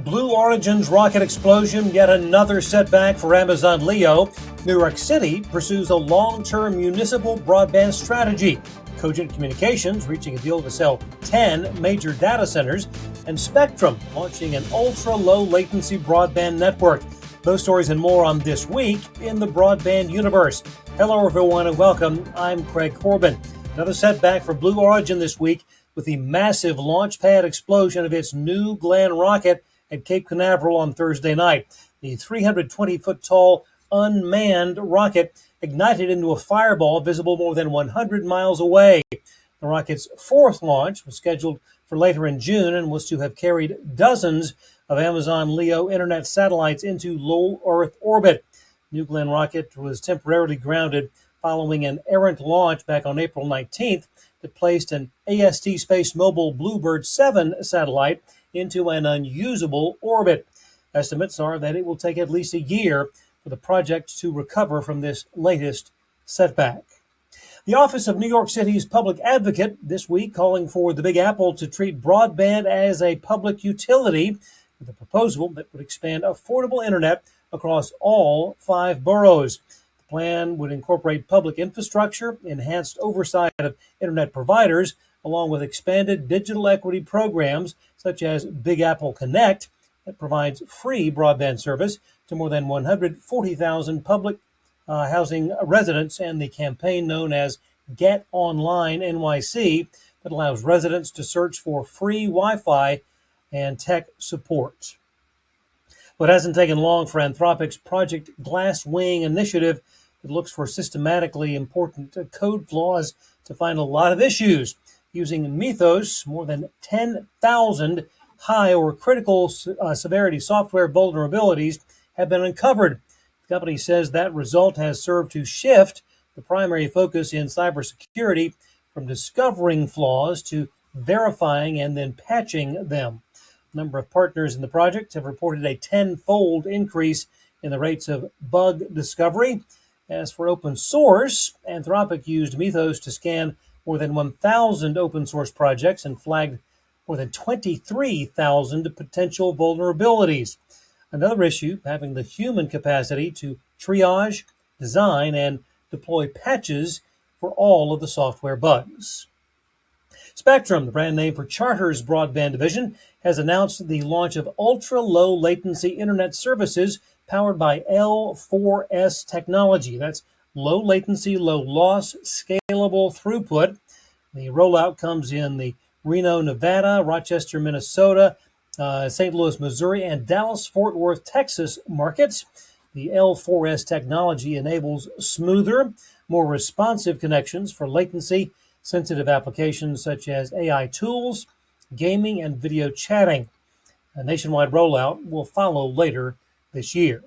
Blue Origin's rocket explosion, yet another setback for Amazon Leo. New York City pursues a long-term municipal broadband strategy. Cogent Communications reaching a deal to sell 10 major data centers. And Spectrum launching an ultra-low latency broadband network. Those stories and more on This Week in the Broadband Universe. Hello everyone and welcome. I'm Craig Corbin. Another setback for Blue Origin this week with the massive launch pad explosion of its New Glenn rocket at Cape Canaveral on Thursday night. The 320-foot-tall unmanned rocket ignited into a fireball visible more than 100 miles away. The rocket's fourth launch was scheduled for later in June and was to have carried dozens of Amazon Leo internet satellites into low Earth orbit. New Glenn rocket was temporarily grounded following an errant launch back on April 19th that placed an AST Space Mobile Bluebird 7 satellite into an unusable orbit. Estimates are that it will take at least a year for the project to recover from this latest setback. The Office of New York City's public advocate this week calling for the Big Apple to treat broadband as a public utility with a proposal that would expand affordable internet across all 5 boroughs. The plan would incorporate public infrastructure, enhanced oversight of internet providers, along with expanded digital equity programs such as Big Apple Connect that provides free broadband service to more than 140,000 public housing residents, and the campaign known as Get Online NYC that allows residents to search for free Wi-Fi and tech support. Well, it hasn't taken long for Anthropic's Project Glasswing initiative. It looks for systematically important code flaws to find a lot of issues. Using Mythos, more than 10,000 high or critical severity software vulnerabilities have been uncovered. The company says that result has served to shift the primary focus in cybersecurity from discovering flaws to verifying and then patching them. A number of partners in the project have reported a 10-fold increase in the rates of bug discovery. As for open source, Anthropic used Mythos to scan more than 1,000 open source projects and flagged more than 23,000 potential vulnerabilities. Another issue, having the human capacity to triage, design, and deploy patches for all of the software bugs. Spectrum, the brand name for Charter's broadband division, has announced the launch of ultra-low latency internet services powered by L4S technology. That's low latency, low loss, scalable throughput. The rollout comes in the Reno, Nevada, Rochester, Minnesota, St. Louis, Missouri, and Dallas-Fort Worth, Texas markets. The L4S technology enables smoother, more responsive connections for latency-sensitive applications such as AI tools, gaming, and video chatting. A nationwide rollout will follow later this year.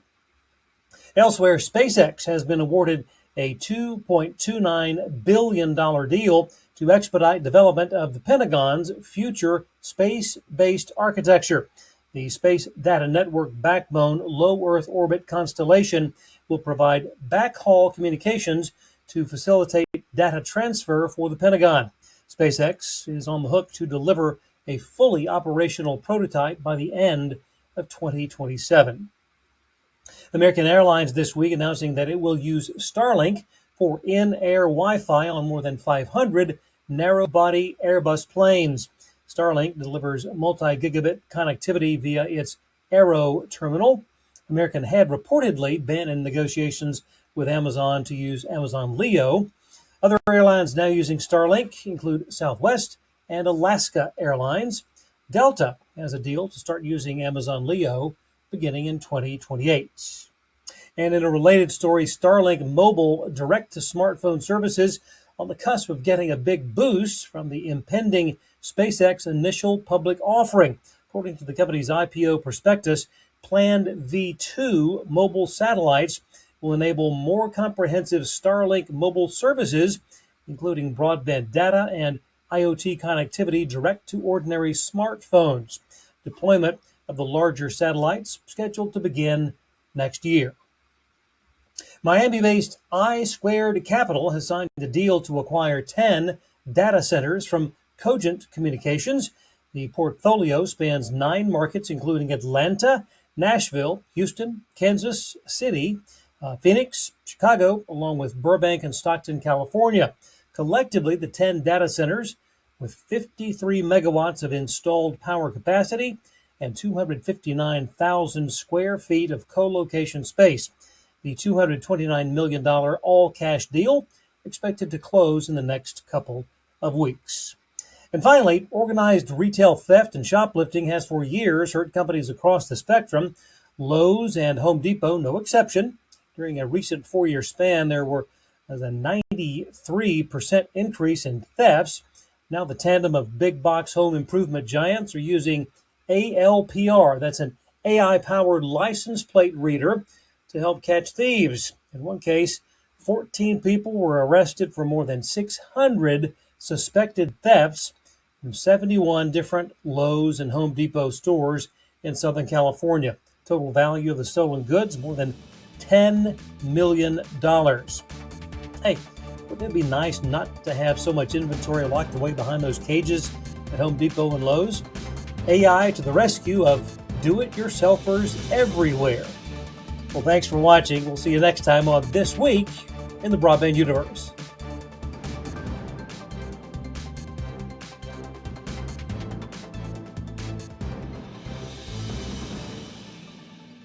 Elsewhere, SpaceX has been awarded a $2.29 billion deal to expedite development of the Pentagon's future space-based architecture. The Space Data Network Backbone Low Earth Orbit constellation will provide backhaul communications to facilitate data transfer for the Pentagon. SpaceX is on the hook to deliver a fully operational prototype by the end of 2027. American Airlines this week announcing that it will use Starlink for in-air Wi-Fi on more than 500 narrow-body Airbus planes. Starlink delivers multi-gigabit connectivity via its Aero terminal. American had reportedly been in negotiations with Amazon to use Amazon Leo. Other airlines now using Starlink include Southwest and Alaska Airlines. Delta has a deal to start using Amazon Leo beginning in 2028. And in a related story, Starlink mobile direct-to-smartphone services on the cusp of getting a big boost from the impending SpaceX initial public offering. According to the company's IPO prospectus, planned V2 mobile satellites will enable more comprehensive Starlink mobile services, including broadband data and IoT connectivity direct to ordinary smartphones. Deployment of the larger satellites scheduled to begin next year. Miami-based I Squared Capital has signed a deal to acquire 10 data centers from Cogent Communications. The portfolio spans 9 markets, including Atlanta, Nashville, Houston, Kansas City, Phoenix, Chicago, along with Burbank and Stockton, California. Collectively, the 10 data centers, with 53 megawatts of installed power capacity and 259,000 square feet of co-location space. The $229 million all-cash deal expected to close in the next couple of weeks. And finally, organized retail theft and shoplifting has for years hurt companies across the spectrum. Lowe's and Home Depot, no exception. During a recent 4-year span, there was a 93% increase in thefts. Now the tandem of big box home improvement giants are using ALPR, that's an AI-powered license plate reader, to help catch thieves. In one case, 14 people were arrested for more than 600 suspected thefts from 71 different Lowe's and Home Depot stores in Southern California. Total value of the stolen goods, more than $10 million. Hey, wouldn't it be nice not to have so much inventory locked away behind those cages at Home Depot and Lowe's? AI to the rescue of do-it-yourselfers everywhere. Well, thanks for watching. We'll see you next time on This Week in the Broadband Universe.